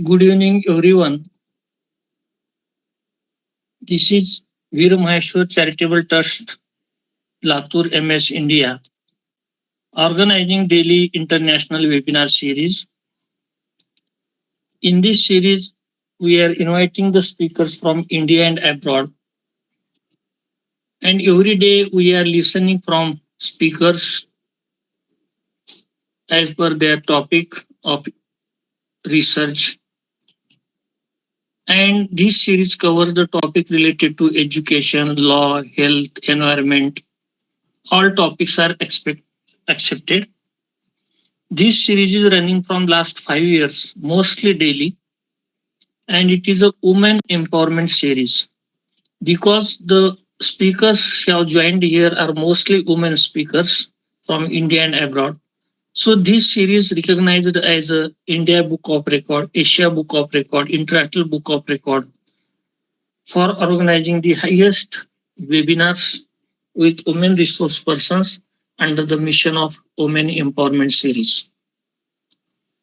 Good evening, everyone. This is Veer Maheshwar Charitable Trust, Latur MS India, organizing daily international webinar series. In this series, we are inviting the speakers from India and abroad. And every day we are listening from speakers as per their topic of research. And this series covers the topic related to education, law, health, environment. All topics are accepted. This series is running from last 5 years, mostly daily, and it is a women empowerment series because the speakers who have joined here are mostly women speakers from India and abroad. So this series recognized as a India Book of Record, Asia Book of Record, International Book of Record for organizing the highest webinars with women resource persons under the mission of Women Empowerment Series.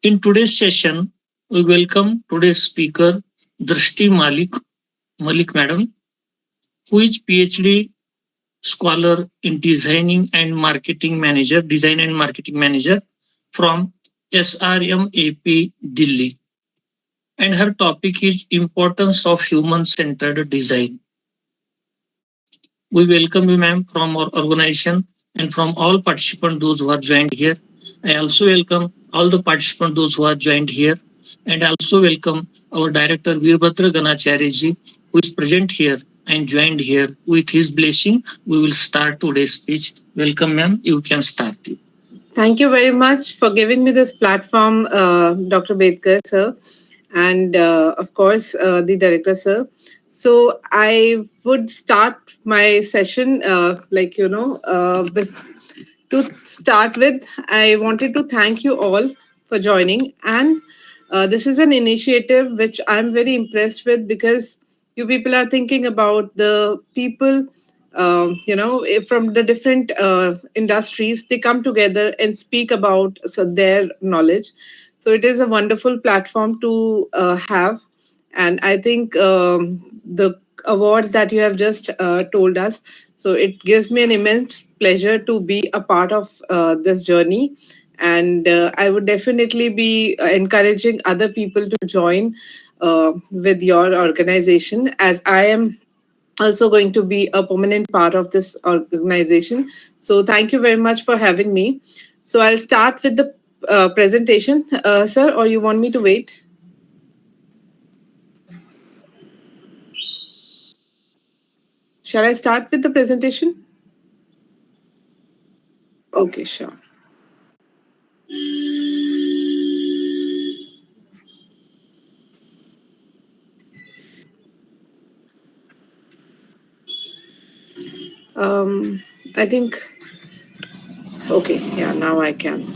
In today's session, we welcome today's speaker, Drishti Malik Madam, who is PhD scholar in design and marketing manager from SRMAP Delhi. And her topic is importance of human-centered design. We welcome you, ma'am, from our organization and from all participants, those who are joined here. I also welcome all the participants, those who are joined here. And I also welcome our director, Veer Ganacharya, who is present here and joined here. With his blessing, we will start today's speech. Welcome, ma'am. You can start. Thank you very much for giving me this platform, Dr. BETKAR, sir, and of course, the director, sir. So I would start my session, to start with, I wanted to thank you all for joining. And this is an initiative which I'm very impressed with because you people are thinking about the people, from the different industries. They come together and speak about their knowledge. So it is a wonderful platform to have. And I think the awards that you have just told us, so it gives me an immense pleasure to be a part of this journey. And I would definitely be encouraging other people to join with your organization, as I am also going to be a permanent part of this organization. So thank you very much for having me. So I'll start with the presentation, sir, or you want me to wait? Shall I start with the presentation? Okay, sure. I think, okay, yeah, now I can.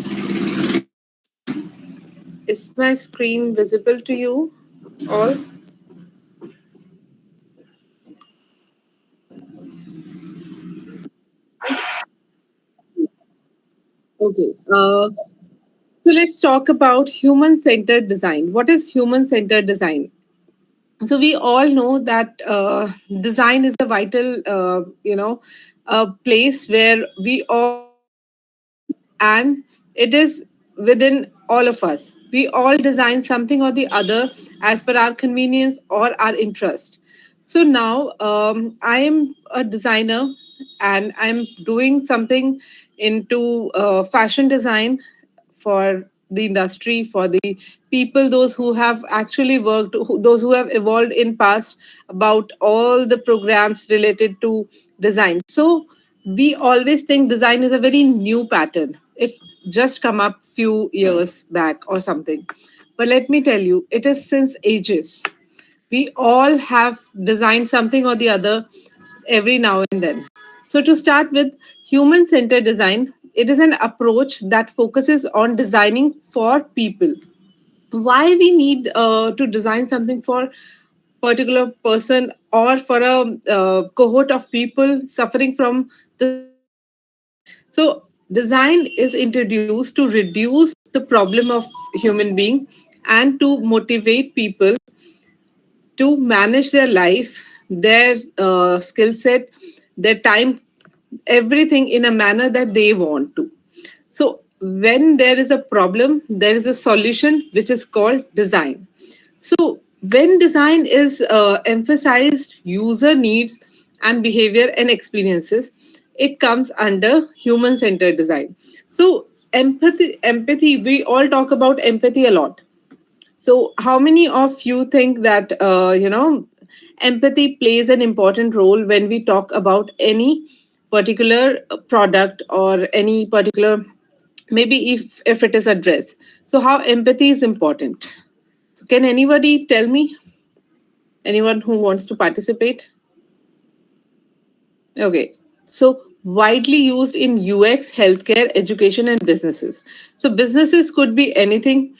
Is my screen visible to you all? Okay. So let's talk about human-centered design. What is human-centered design? So we all know that design is a vital, place where we all, and it is within all of us. We all design something or the other as per our convenience or our interest. So now I am a designer and I'm doing something into fashion design for the industry, for the people, those who have actually worked, those who have evolved in past about all the programs related to design. So we always think design is a very new pattern. It's just come up few years back or something. But let me tell you, it is since ages. We all have designed something or the other every now and then. So, to start with, human centered design, it is an approach that focuses on designing for people. Why we need to design something for particular person or for a cohort of people suffering from the. So design is introduced to reduce the problem of human being and to motivate people to manage their life, their skill set, their time, everything in a manner that they want to. So, when there is a problem, there is a solution which is called design. So, when design is emphasized user needs and behavior and experiences, it comes under human centered design. So, empathy, we all talk about empathy a lot. So, how many of you think that empathy plays an important role when we talk about any particular product or any particular, maybe if it is a dress? So, how empathy is important? So, can anybody tell me? Anyone who wants to participate? Okay. So, widely used in UX, healthcare, education, and businesses. So, businesses could be anything.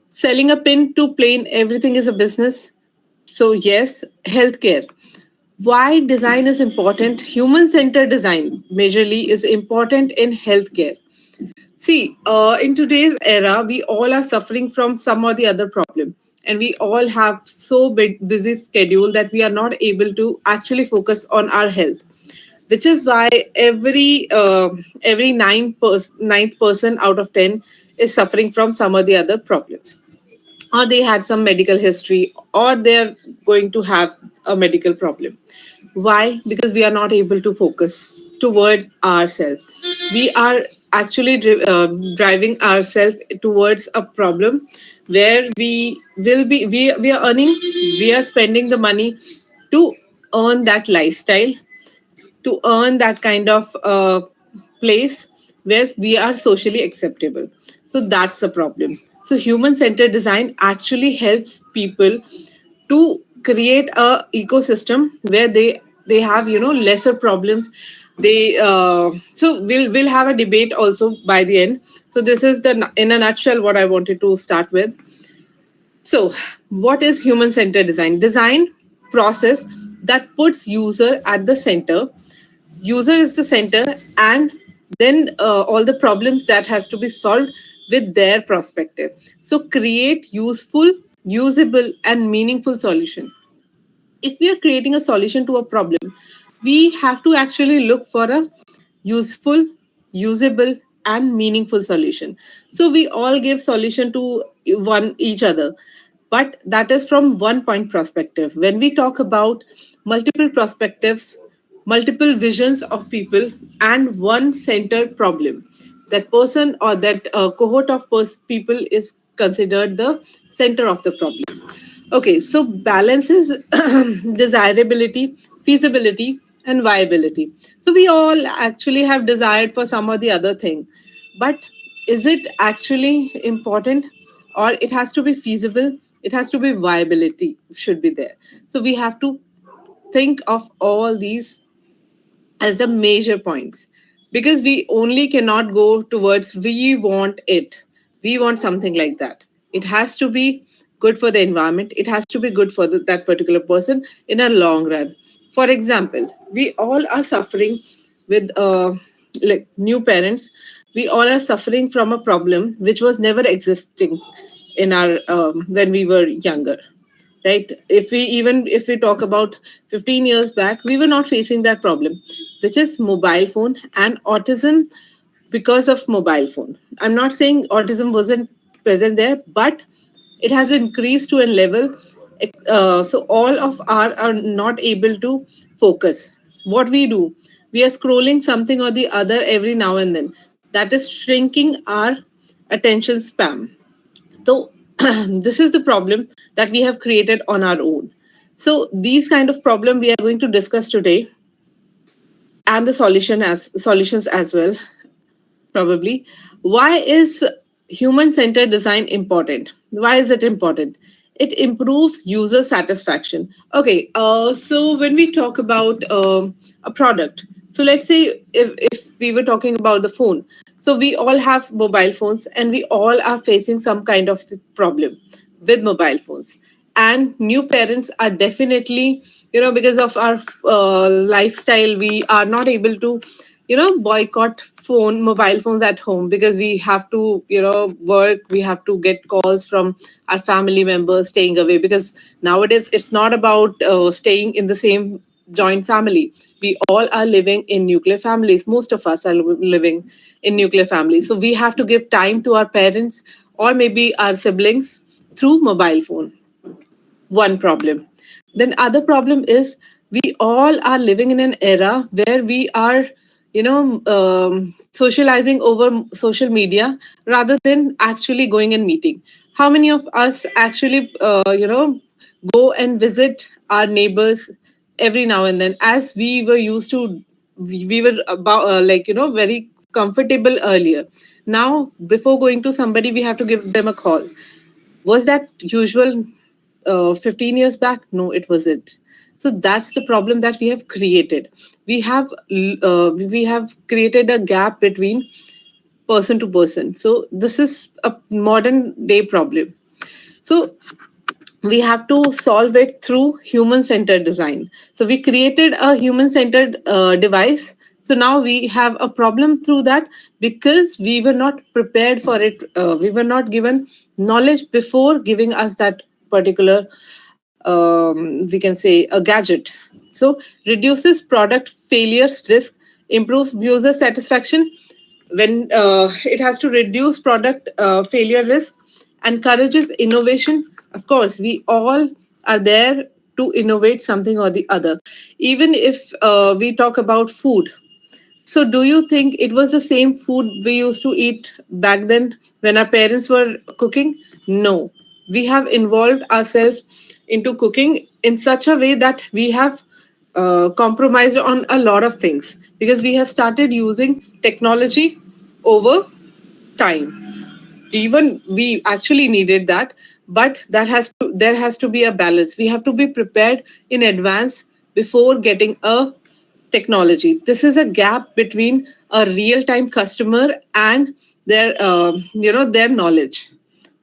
Selling a pin to plane, everything is a business. So, yes, healthcare. Why design is important? Human centered design, majorly, is important in healthcare. See, in today's era, we all are suffering from some or the other problem, and we all have so big, busy schedule that we are not able to actually focus on our health. Which is why every ninth person out of 10 is suffering from some or the other problems, or they had some medical history, or they're going to have a medical problem. Why? Because we are not able to focus towards ourselves. We are actually driving ourselves towards a problem where we are earning, we are spending the money to earn that lifestyle, to earn that kind of place where we are socially acceptable. So that's the problem. So human centered design actually helps people to create a ecosystem where they have lesser problems. They so we'll have a debate also by the end. So this is the in a nutshell what I wanted to start with. So, what is human centered design? Design process that puts user at the center. User is the center, and then all the problems that has to be solved with their perspective. So, create useful, usable, and meaningful solution. If we are creating a solution to a problem, we have to actually look for a useful, usable, and meaningful solution. So we all give solution to one each other, but that is from one point perspective. When we talk about multiple perspectives, multiple visions of people, and one centered problem, that person or that cohort of people is considered the center of the problem. Okay, so balance is desirability, feasibility, and viability. So we all actually have desired for some or the other thing, but is it actually important, or it has to be feasible? It has to be viability should be there. So we have to think of all these as the major points, because we only cannot go towards we want it, we want something like that. It has to be good for the environment, it has to be good for that particular person in a long run. For example, we all are suffering with like new parents, we all are suffering from a problem which was never existing in our when we were younger, right? If we talk about 15 years back, we were not facing that problem, which is mobile phone and autism. Because of mobile phone, I'm not saying autism wasn't present there, but it has increased to a level, so all of our are not able to focus. What we do, we are scrolling something or the other every now and then, that is shrinking our attention span. So this is the problem that we have created on our own. So these kind of problem we are going to discuss today, and the solutions as well, probably. Why is human centered design important? Why is it important? It improves user satisfaction. Okay, so when we talk about a product, so let's say if we were talking about the phone, so we all have mobile phones and we all are facing some kind of problem with mobile phones. And new parents are definitely, because of our lifestyle, we are not able to boycott mobile phones at home, because we have to work, we have to get calls from our family members staying away, because nowadays it's not about staying in the same joint family. We all are living in nuclear families. Most of us are living in nuclear families, so we have to give time to our parents or maybe our siblings through mobile phone. One problem. Then other problem is, we all are living in an era where we are socializing over social media rather than actually going and meeting. How many of us actually go and visit our neighbors every now and then, as we were used to? We were about very comfortable earlier. Now before going to somebody, we have to give them a call. Was that usual 15 years back? No, it wasn't. So that's the problem that we have created. We have created a gap between person to person. So this is a modern day problem. So we have to solve it through human centered design. So we created a human centered device. So now we have a problem through that, because we were not prepared for it. We were not given knowledge before giving us that particular, we can say, a gadget. So reduces product failures risk, improves user satisfaction. When it has to reduce product failure risk, encourages innovation. Of course, we all are there to innovate something or the other. Even if we talk about food, so do you think it was the same food we used to eat back then when our parents were cooking? No. We have involved ourselves into cooking in such a way that we have compromised on a lot of things, because we have started using technology over time. Even we actually needed that, but there has to be a balance. We have to be prepared in advance before getting a technology. This is a gap between a real time customer and their knowledge.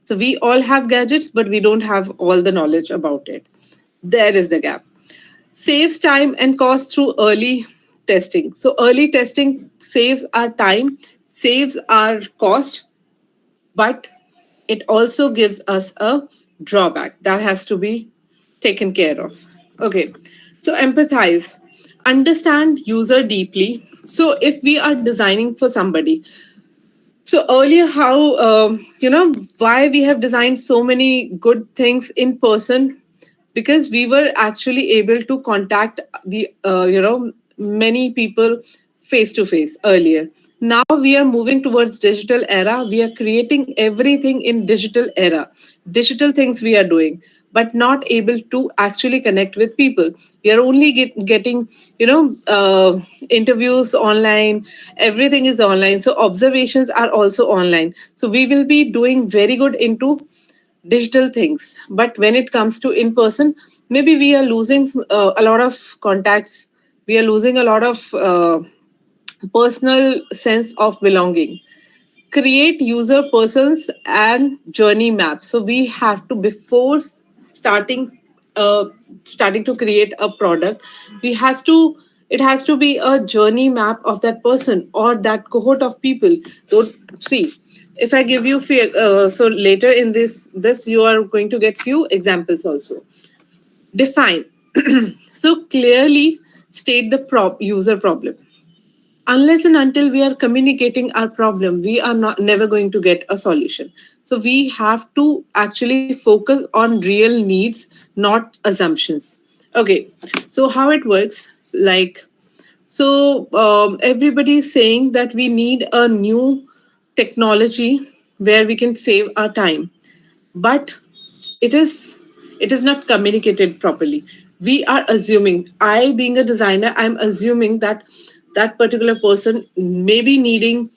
So we all have gadgets, but we don't have all the knowledge about it. There is the gap. Saves time and cost through early testing. So early testing saves our time, saves our cost, but it also gives us a drawback that has to be taken care of. Okay, so empathize, understand user deeply. So if we are designing for somebody, so earlier, how why we have designed so many good things in person, because we were actually able to contact the many people face to face earlier. Now we are moving towards digital era. We are creating everything in digital era. Digital things we are doing, but not able to actually connect with people. We are only getting interviews online. Everything is online, so observations are also online. So we will be doing very good into digital things, but when it comes to in person, maybe we are losing a lot of contacts. We are losing a lot of personal sense of belonging. Create user persons and journey maps. So we have to, before starting uh, starting to create a product, we has to it has to be a journey map of that person or that cohort of people. So see, if I give you so later in this you are going to get few examples also. Define. So clearly state the user problem. Unless and until we are communicating our problem, we are not never going to get a solution. So we have to actually focus on real needs, not assumptions. Okay, so how it works, like, so everybody is saying that we need a new technology where we can save our time, but it is it is not communicated properly. We are assuming, I being a designer, I'm assuming that that particular person may be needing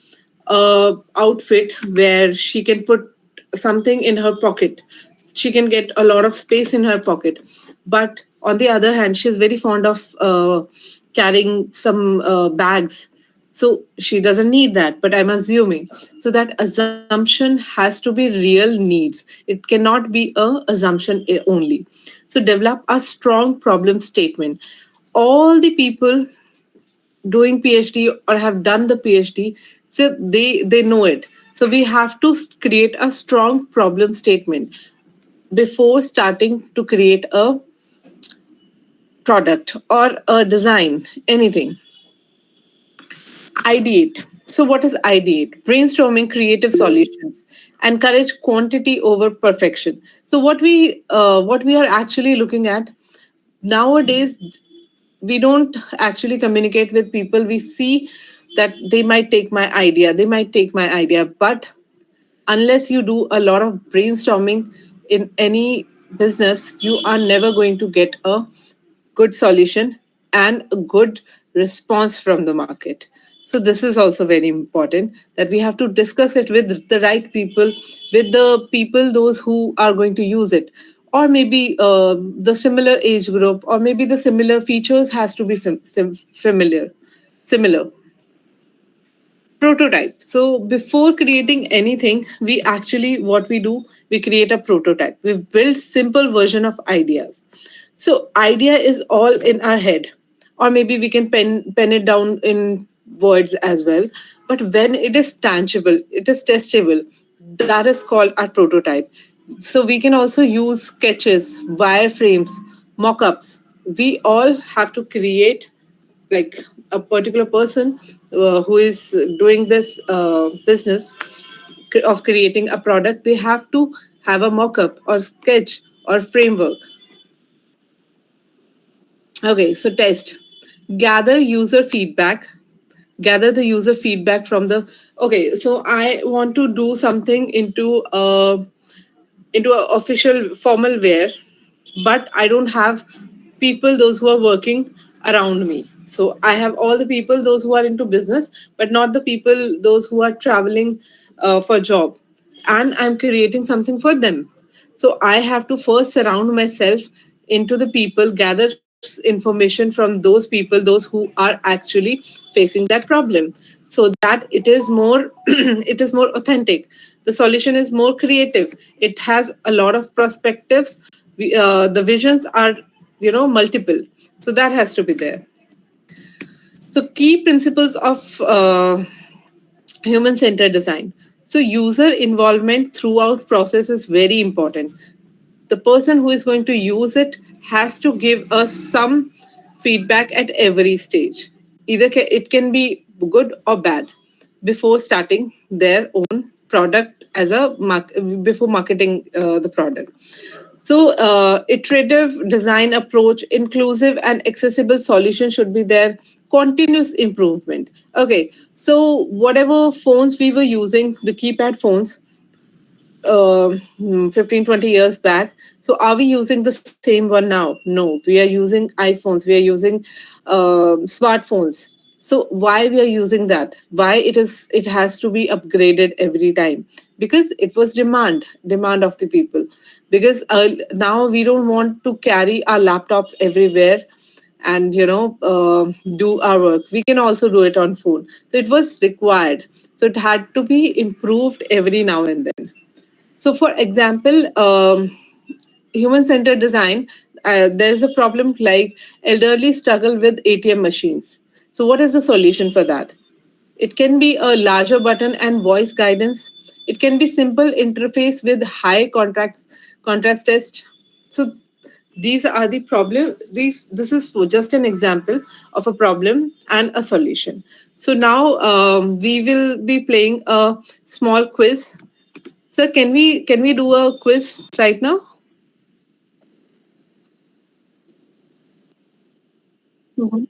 a outfit where she can put something in her pocket, she can get a lot of space in her pocket. But on the other hand, she's very fond of carrying some bags, so she doesn't need that, but I'm assuming. So that assumption has to be real needs. It cannot be a assumption only. So develop a strong problem statement. All the people doing PhD or have done the PhD, so they know it. So we have to create a strong problem statement before starting to create a product or a design, anything. Ideate. So, what is ideate? Brainstorming creative solutions. Encourage quantity over perfection. So, what we are actually looking at nowadays, we don't actually communicate with people. We see that they might take my idea, but unless you do a lot of brainstorming in any business, you are never going to get a good solution and a good response from the market. So this is also very important that we have to discuss it with the right people, with the people those who are going to use it, or maybe the similar age group, or maybe the similar features has to be similar. Prototype. So before creating anything, we actually, what we do, we create a prototype. We build simple version of ideas. So idea is all in our head, or maybe we can pen it down in words as well. But when it is tangible, it is testable, that is called our prototype. So we can also use sketches, wireframes, mock-ups. We all have to create, like, a particular person who is doing this business of creating a product, they have to have a mock-up or sketch or framework. Okay, so test. Gather user feedback. Gather the user feedback from the. Okay, so I want to do something into a official formal wear, but I don't have people those who are working around me. So I have all the people those who are into business, but not the people those who are traveling for job, and I'm creating something for them. So I have to first surround myself into the people, gather information from those people, those who are actually facing that problem, so that it is more it is more authentic. The solution is more creative. It has a lot of perspectives. The visions are, multiple. So that has to be there. So key principles of human centered design. So user involvement throughout process is very important. The person who is going to use it has to give us some feedback at every stage. Either it can be good or bad before starting their own product as a before marketing the product. So, iterative design approach, inclusive and accessible solution should be there. Continuous improvement. Okay, so whatever phones we were using, the keypad phones, 15, 20 years back. So are we using the same one now? No, we are using iPhones, we are using smartphones. So why we are using that? Why it has to be upgraded every time? Because it was demand of the people. Because now we don't want to carry our laptops everywhere and do our work. We can also do it on phone. So it was required. So it had to be improved every now and then. So, for example, human centered design, there's a problem like elderly struggle with ATM machines. So, what is the solution for that? It can be a larger button and voice guidance. It can be simple interface with high contrast test. So these are the problem. This is just an example of a problem and a solution. So now we will be playing a small quiz. Sir, can we do a quiz right now? Mhm.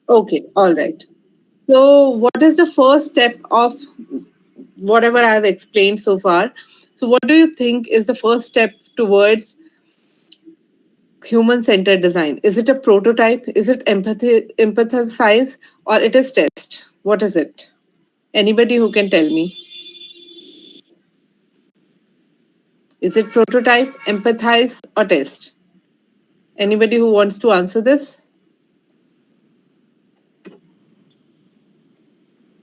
Okay, all right. So, what is the first step of whatever I have explained so far? So, what do you think is the first step towards human centered design? Is it a prototype? Is it empathize, or it is test? What is it? Anybody who can tell me? Is it prototype, empathize, or test? Anybody who wants to answer this?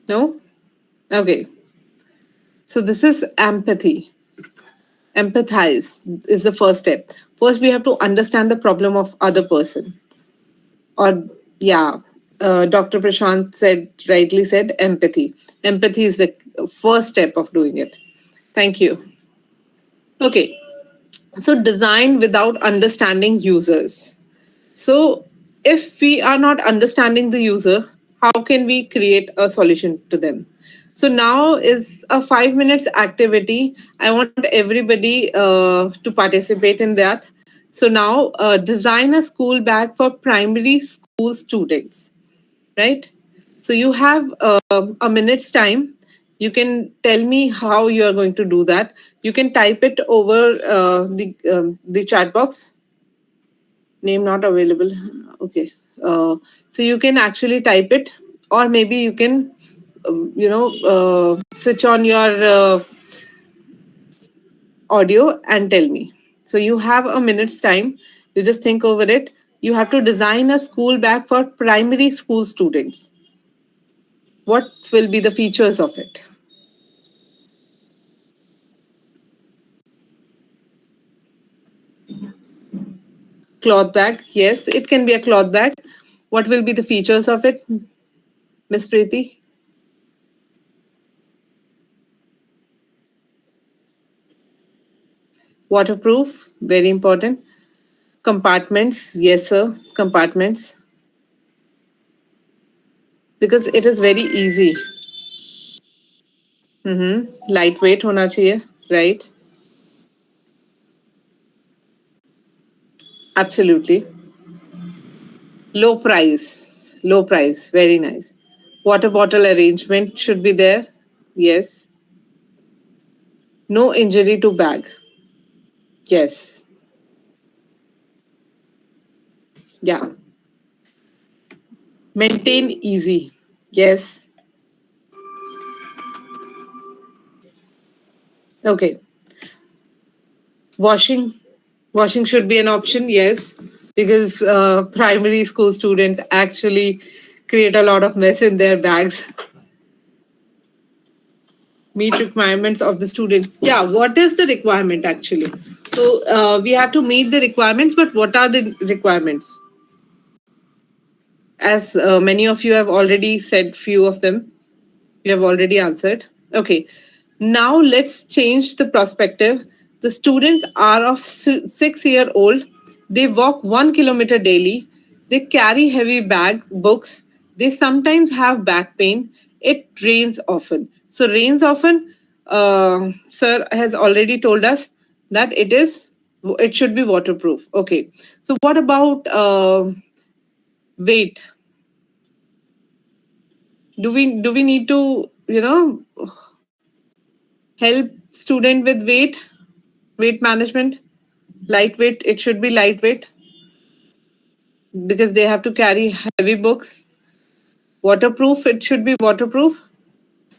No? Okay. So this is empathy. Empathize is the first step. First, we have to understand the problem of other person or Yeah, Dr. Prashant said, rightly said, empathy. Empathy is the first step of doing it. Thank you. Okay, so design without understanding users. So, if we are not understanding the user, how can we create a solution to them? So, now is a 5 minutes activity. I want everybody to participate in that. So, now design a school bag for primary school students, right? So, you have a minute's time. You can tell me how you are going to do that. You can type it over the chat box. Name not available. Okay. So you can actually type it, or maybe you can switch on your audio and tell me. So you have a minute's time. You just think over it. You have to design a school bag for primary school students. What will be the features of it? Cloth bag. Yes, it can be a cloth bag. What will be the features of it, Miss Preeti? Waterproof, very important. Compartments, yes, sir. Compartments, because it is very easy. Lightweight होना चाहिए, right? Absolutely. Low price, very nice. Water bottle arrangement should be there. Yes. No injury to bag. Yes. Yeah. Maintain easy. Yes. Okay. Washing. Washing should be an option. Yes, because primary school students actually create a lot of mess in their bags. Meet requirements of the students. Yeah, what is the requirement actually? So we have to meet the requirements, but what are the requirements? As many of you have already said, few of them you have already answered. Okay, now let's change the perspective. The students are of 6 year old. They walk 1 kilometer daily. They carry heavy bag books. They sometimes have back pain. It rains often. So rains often. Sir has already told us that it should be waterproof. Okay. So what about weight? Do we need to help student with weight management? Lightweight, it should be lightweight because they have to carry heavy books. Waterproof, it should be waterproof.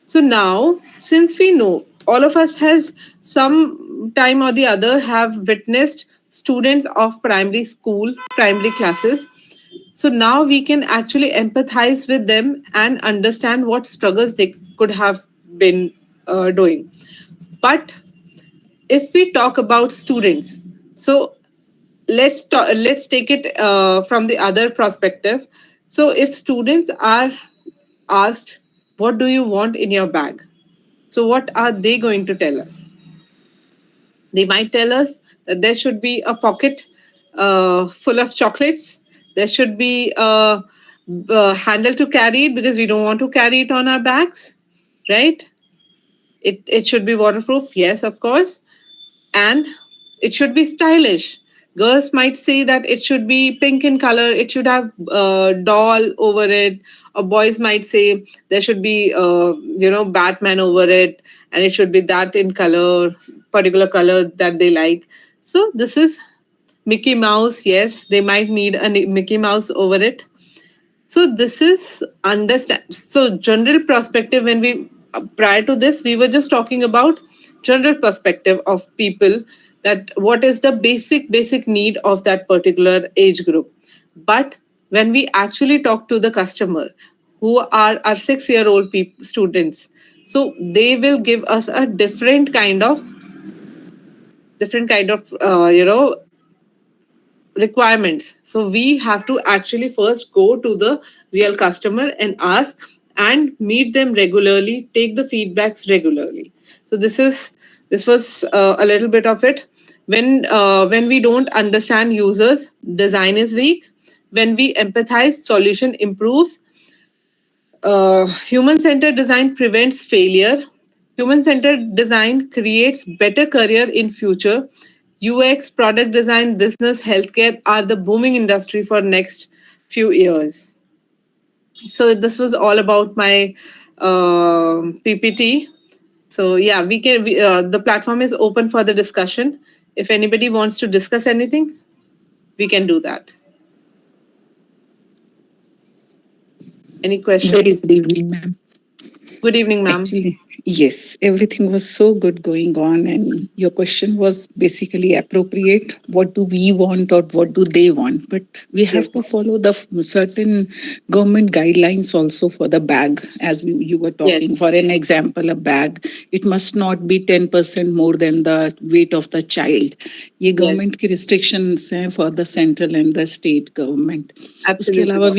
So now, since we know all of us has some time or the other have witnessed students of primary school, primary classes, so now we can actually empathize with them and understand what struggles they could have been doing. But if we talk about students, so let's take it from the other perspective. So if students are asked, what do you want in your bag, so what are they going to tell us? They might tell us that there should be a pocket full of chocolates. There should be a handle to carry it because we don't want to carry it on our backs, right? It should be waterproof, yes, of course, and it should be stylish. Girls might say that it should be pink in color, it should have doll over it. Or boys might say there should be Batman over it, and it should be that in color, particular color that they like. So this is Mickey Mouse. Yes, they might need a Mickey Mouse over it. So this is understand. So general perspective, when we prior to this, we were just talking about general perspective of people, that what is the basic need of that particular age group. But when we actually talk to the customer, who are our 6 year old students, so they will give us a different kind of requirements. So we have to actually first go to the real customer and ask and meet them regularly, take the feedbacks regularly. So this was a little bit of it. When we don't understand users, design is weak. When we empathize, solution improves. Human centered design prevents failure. Human centered design creates better career in future. UX, product design, business, healthcare are the booming industry for next few years. So this was all about my PPT. So yeah, the platform is open for the discussion. If anybody wants to discuss anything, we can do that. Any Very questions? good evening, ma'am. Good evening, ma'am. Actually, yes, everything was so good going on, and your question was basically appropriate. What do we want, or what do they want? But we Yes. have to follow the certain government guidelines also for the bag, as you were talking. Yes. For an example, a bag, it must not be 10% more than the weight of the child. ये Yes. government की restrictions हैं for the central and the state government. उसके Absolutely. अलावा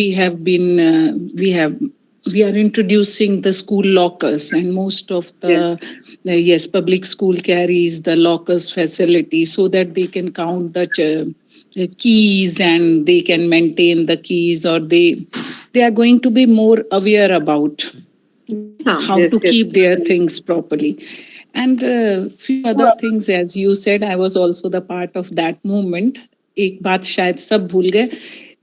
we are introducing the school lockers, and most of the yes, public school carries the lockers facility so that they can count the keys, and they can maintain the keys, or they are going to be more aware about Yes, ma'am. how to Yes, yes. keep their things properly. And few other things, as you said, I was also the part of that movement. एक बात शायद सब भूल गए,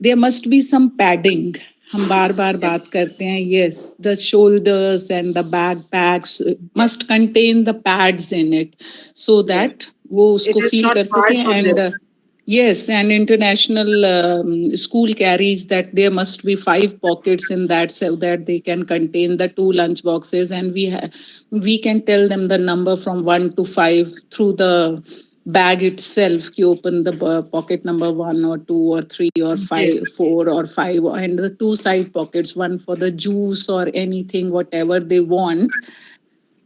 there must be some padding. हम बार बार बात करते हैं. Yes, the shoulders and the backpacks must contain the pads in it, so that वो It उसको is feel not कर far सकें. from And this. yes, and international school carries that there must be 5 pockets in that, so that they can contain the 2 lunch boxes, and we can tell them the number from 1 to 5 through the bag itself. You open the pocket number 1 or 2 or 3 or 5, Yes. 4 or 5, and the 2 side pockets, one for the juice or anything, whatever they want.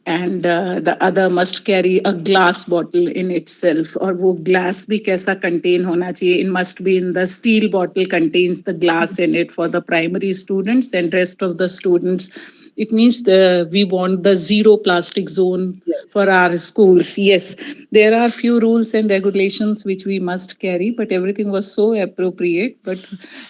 And the other must carry a glass bottle in itself, और वो glass भी कैसा contain होना चाहिए. It must be in the steel bottle, contains the glass in it for the primary students, and rest of the students, it means we want the zero plastic zone for our schools. Yes, there are few rules and regulations which we must carry, but everything was so appropriate. But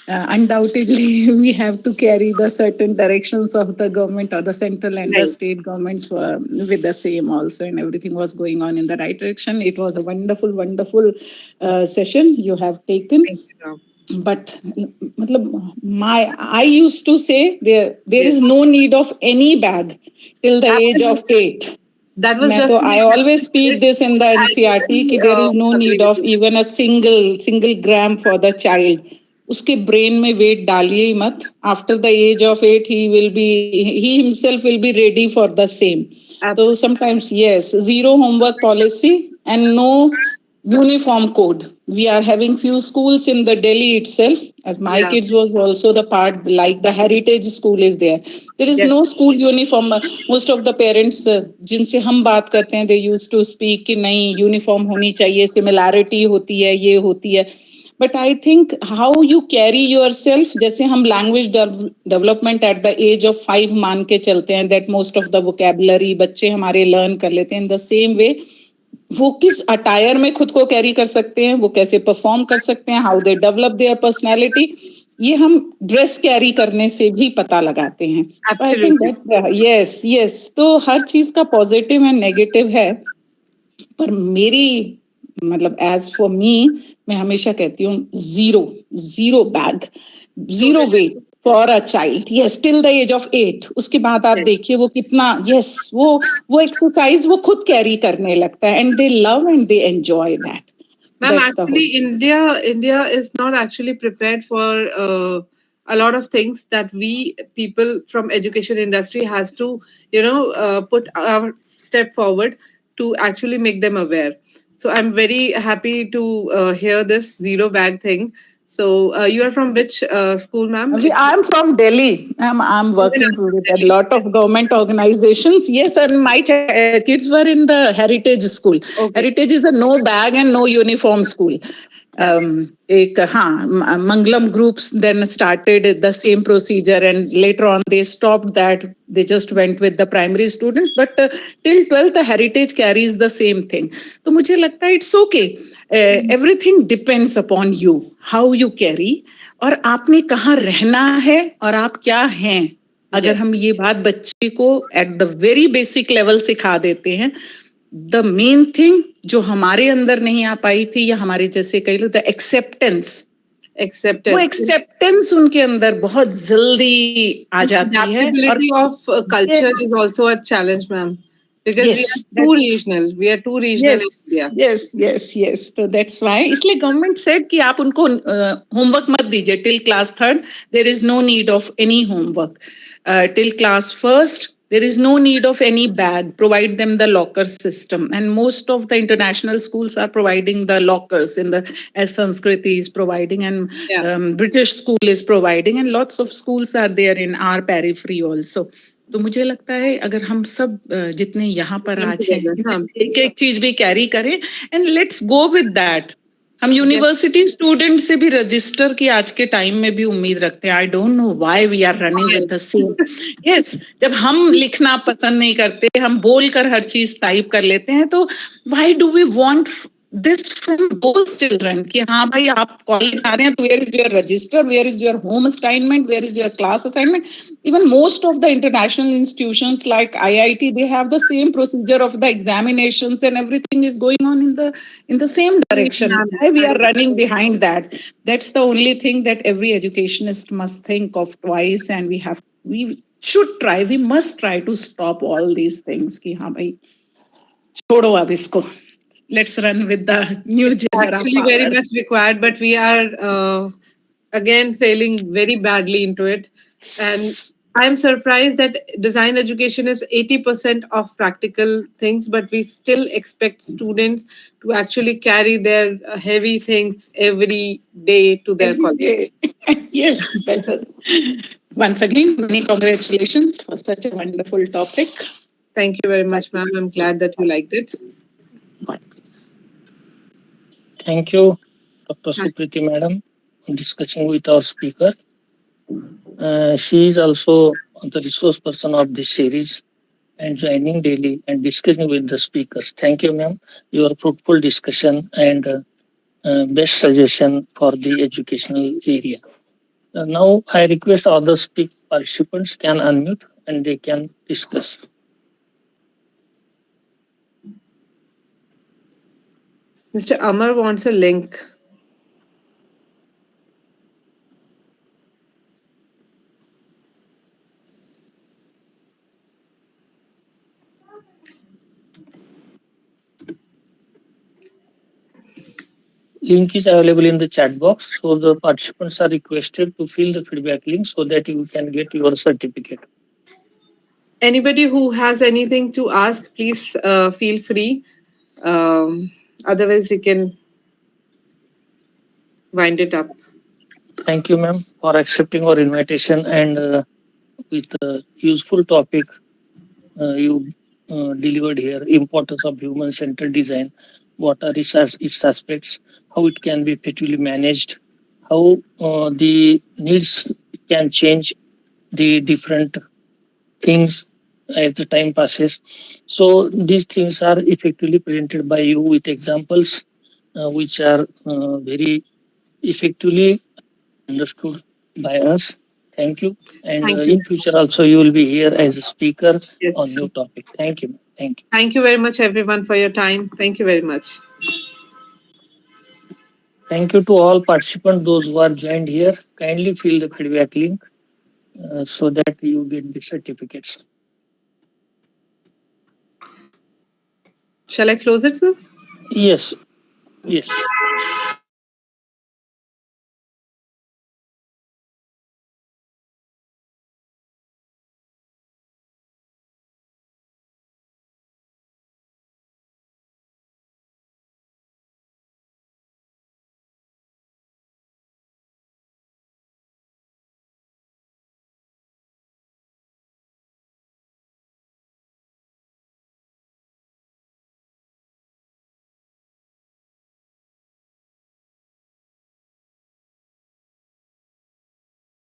undoubtedly we have to carry the certain directions of the government or the central and the Right. state governments with the same also, and everything was going on in the right direction. It was a wonderful session you have taken. Thank you, ma'am. But I used to say there Yes. is no need of any bag till the age of Absolutely. 8. That was just I always speak this in the I NCRT कि totally there is no agree need with of you. even a single gram for the child. उसके brain में wait डालिए ही मत. After the age of 8, he himself will be ready for the same. So Absolutely. sometimes, yes, zero homework policy and no uniform code. We are having few schools in the Delhi itself, as my Yeah. kids was also the part, like the heritage school is there. There is Yes. no school uniform. Most of the parents जिनसे हम बात करते हैं, they used to speak कि नहीं uniform होनी चाहिए, similarity होती है, ये होती है. But I think how you carry yourself, जैसे हम language development at the age of 5 मान के चलते हैं, that most of the vocabulary बच्चे हमारे learn कर लेते हैं. In the same way, वो किस अटायर में खुद को कैरी कर सकते हैं, वो कैसे परफॉर्म कर सकते हैं, how they develop their personality, ये हम ड्रेस कैरी करने से भी पता लगाते हैं. I think Absolutely. That yes तो हर चीज का पॉजिटिव एंड नेगेटिव है. पर मेरी मतलब एज फॉर मी, मैं हमेशा कहती हूँ zero bag, zero weight for a child. Yes, till the age of 8. उसके बाद आप देखिए वो कितना, यस, वो एक्सरसाइज वो खुद कैरी करने लगता है, and they love and they enjoy that. Ma'am, That's the actually, whole. India is not actually prepared for a lot of things that we people from education industry has to, put our step forward to actually make them aware. So I'm very happy to hear this zero bag thing. So you are from which school, ma'am? I'm from Delhi. I'm working with a lot of government organizations. Yes, and my kids were in the heritage school. Okay. Heritage is a no bag and no uniform school. एक हाँ Mangalam groups then started the same procedure and later on they stopped that, they just went with the primary students, but till 12th the heritage carries the same thing. तो मुझे लगता है it's okay, everything depends upon you, how you carry, और आपने कहाँ रहना है और आप क्या हैं. अगर हम ये बात बच्चे को at the very basic level सिखा देते हैं, द मेन थिंग जो हमारे अंदर नहीं आ पाई थी, या हमारे जैसे कई लोग, द एक्सेप्टेंस, वो एक्सेप्टेंस उनके अंदर बहुत जल्दी आ जाती है. Adaptability of culture is also a challenge, ma'am, because we are too regional. We are too regional in India. Yes. So that's why इसलिए गवर्नमेंट सेड कि आप उनको होमवर्क मत दीजिए till class 3rd. There is no need of any homework. Till class 1st, there is no need of any bag. Provide them the locker system, and most of the international schools are providing the lockers in the, as Sanskriti is providing, and British school is providing, and lots of schools are there in our periphery also. तो मुझे लगता है अगर हम सब जितने यहाँ पर आज हैं एक एक चीज भी कैरी करें, and let's go with that. हम यूनिवर्सिटी स्टूडेंट से भी रजिस्टर की आज के टाइम में भी उम्मीद रखते हैं. I don't know why we are running with the same. Yes, जब हम लिखना पसंद नहीं करते, हम बोलकर हर चीज टाइप कर लेते हैं, तो why do we want this from those children कि हाँ भाई आप कॉलेज आ रहे हैं, तो where is your register, where is your home assignment, where is your class assignment. Even most of the international institutions like IIT, they have the same procedure of the examinations, and everything is going on in the same direction. Why we are running behind that? That's the only thing that every educationist must think of twice, and we should try, we must try to stop all these things कि हाँ भाई छोड़ो अब इसको. Let's run with the new generation. Actually, very much required, but we are again failing very badly into it. And I'm surprised that design education is 80% of practical things, but we still expect students to actually carry their heavy things every day to their college. Yes, that's it. Once again, many congratulations for such a wonderful topic. Thank you very much, ma'am. I'm glad that you liked it. Thank you, Dr. Supriti Madam, discussing with our speaker. She is also the resource person of this series and joining daily and discussing with the speakers. Thank you, ma'am. Your fruitful discussion and best suggestion for the educational area. Now, I request other participants can unmute and they can discuss. Mr. Amar wants a link. Link is available in the chat box, so the participants are requested to fill the feedback link so that you can get your certificate. Anybody who has anything to ask, please feel free. Otherwise, we can wind it up. Thank you, ma'am, for accepting our invitation and with a useful topic you delivered here. Importance of human-centered design. What are its aspects? How it can be effectively managed? How the needs can change the different things as the time passes. So these things are effectively presented by you with examples which are very effectively understood by us. Thank you. And in future also you will be here as a speaker on new topic. Thank you. Thank you. Thank you very much, everyone, for your time. Thank you very much. Thank you to all participants, those who are joined here. Kindly fill the feedback link so that you get the certificates. Shall I close it, sir? Yes.